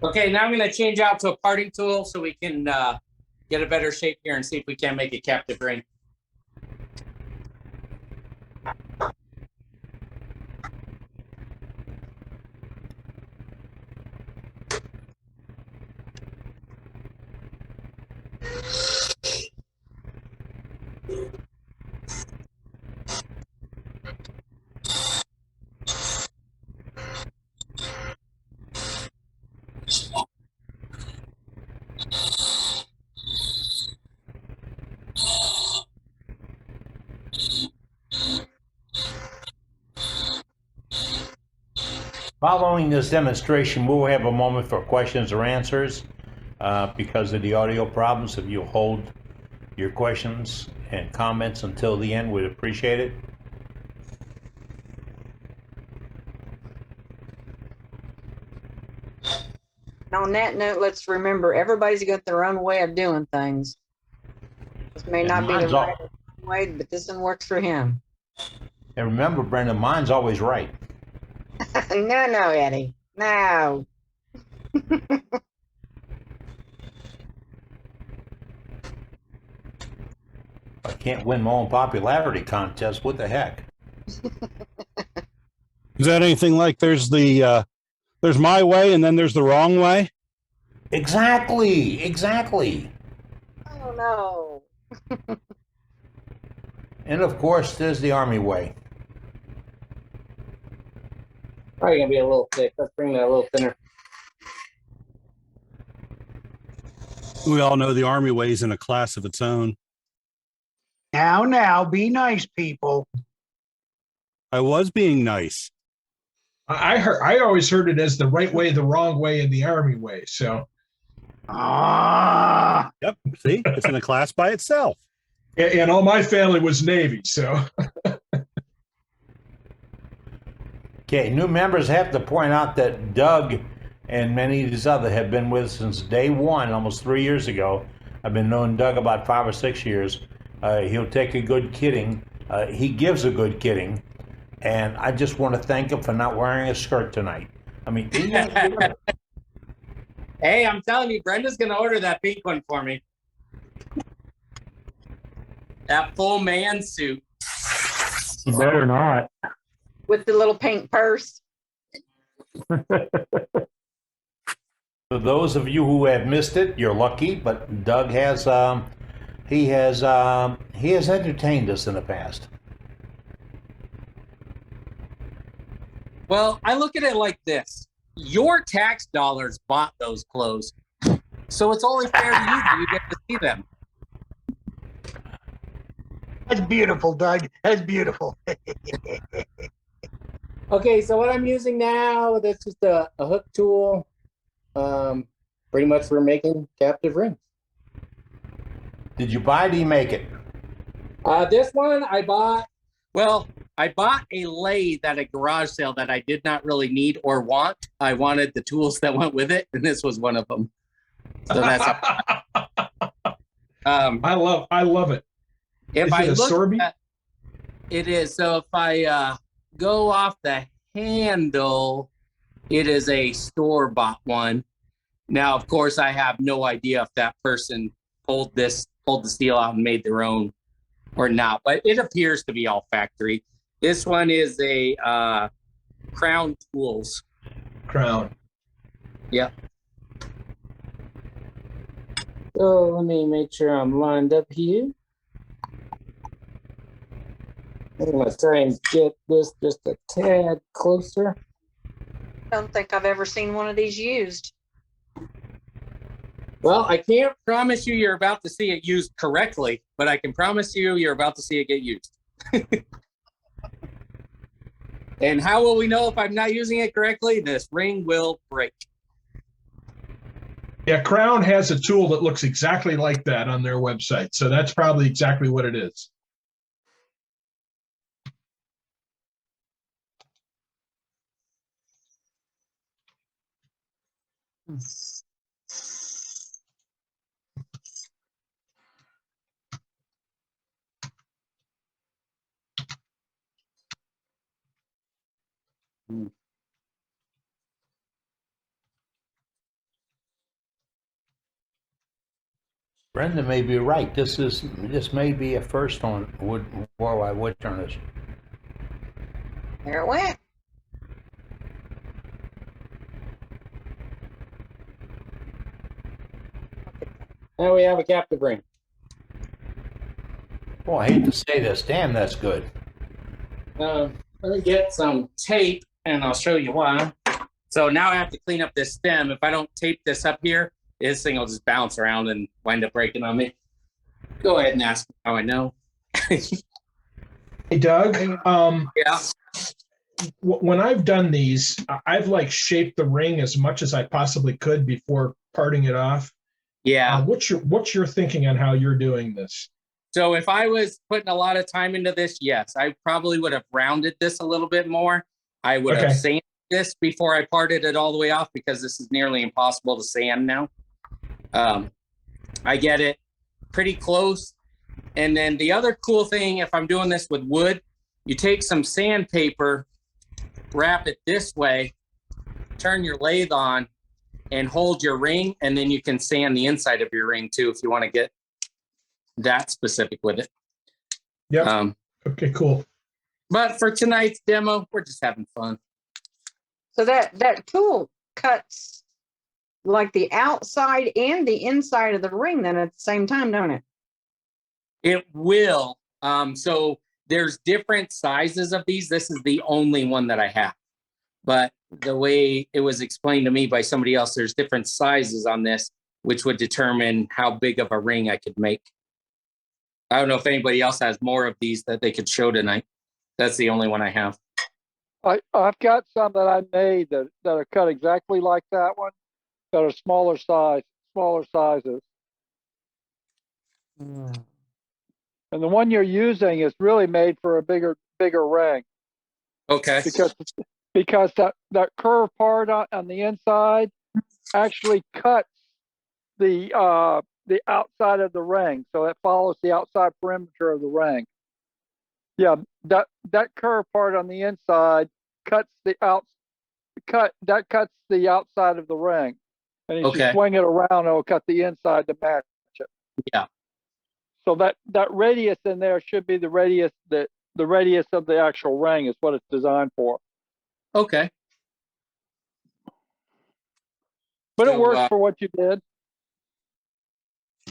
Okay, now I'm going to change out to a parting tool so we can get a better shape here and see if we can make a captive ring. Following this demonstration, we'll have a moment for questions or answers. Because of the audio problems, if you hold your questions and comments until the end, we'd appreciate it. On that note, let's remember everybody's got their own way of doing things. This may not be the right way, but this one works for him. And remember, Brenda, mine's always right. No, Eddie. No. I can't win my own popularity contest. What the heck? Is that anything like there's my way and then there's the wrong way? Exactly. Oh, no. And of course, there's the Army way. Probably going to be a little thick. Let's bring that a little thinner. We all know the Army way is in a class of its own. Now, be nice, people. I was being nice. I always heard it as the right way, the wrong way, and the Army way. So, Yep. See, it's in a class by itself. and all my family was Navy. So, Okay, new members have to point out that Doug and many of these others have been with us since day one, almost 3 years ago. I've been knowing Doug about 5 or 6 years. He'll take a good kidding. He gives a good kidding. And I just want to thank him for not wearing a skirt tonight. I mean, Hey, I'm telling you, Brenda's going to order that pink one for me. That full man suit. You better not. With the little pink purse. for those of you who have missed it, you're lucky. But Doug has he has entertained us in the past. Well, I look at it like this. Your tax dollars bought those clothes. So it's only fair to you that you get to see them. That's beautiful, Doug. That's beautiful. Okay, so what I'm using now, that's just a hook tool. Pretty much for making captive rings. Did you buy it or you make it? This one I bought, I bought a lathe at a garage sale that I did not really need or want. I wanted the tools that went with it, and this was one of them. So that's I love it. If Is I it a look Sorby? at it is. So if I go off the handle, it is a store-bought one. Now, of course, I have no idea if that person pulled the steel out and made their own or not, but it appears to be all factory. This one is a Crown Tools. Crown. Yep. So let me make sure I'm lined up here. I'm going to try and get this just a tad closer. I don't think I've ever seen one of these used. Well, I can't promise you you're about to see it used correctly, but I can promise you you're about to see it get used. And how will we know if I'm not using it correctly? This ring will break. Yeah, Crown has a tool that looks exactly like that on their website. So that's probably exactly what it is. Brenda may be right. This may be a first on worldwide wood turners. There it went. Now we have a captive ring. Well, I hate to say this. Damn, that's good. Let me get some tape and I'll show you why. So now I have to clean up this stem. If I don't tape this up here, this thing will just bounce around and wind up breaking on me. Go ahead and ask me how I know. Hey, Doug. Yeah. When I've done these, I've like shaped the ring as much as I possibly could before parting it off. Yeah. What's your thinking on how you're doing this? So if I was putting a lot of time into this, yes, I probably would have rounded this a little bit more. I would have sanded this before I parted it all the way off because this is nearly impossible to sand now. I get it pretty close. And then the other cool thing, if I'm doing this with wood, you take some sandpaper, wrap it this way, turn your lathe on, and hold your ring, and then you can sand the inside of your ring too if you want to get that specific with it. Yep. Okay, cool. But for tonight's demo, we're just having fun. So that tool cuts like the outside and the inside of the ring then at the same time, don't it? It will. So there's different sizes of these. This is the only one that I have. But the way it was explained to me by somebody else, there's different sizes on this, which would determine how big of a ring I could make. I don't know if anybody else has more of these that they could show tonight. That's the only one I have. I've got some that I made that are cut exactly like that one, that are smaller sizes. And the one you're using is really made for a bigger ring. Okay. Because that curved part on the inside actually cuts the outside of the ring, so it follows the outside perimeter of the ring. Yeah, that curved part on the inside cuts the outside of the ring, and as you swing it around, it'll cut the inside to match it. Yeah. So that radius in there should be the radius of the actual ring is what it's designed for. Okay. But So, it works for what you did.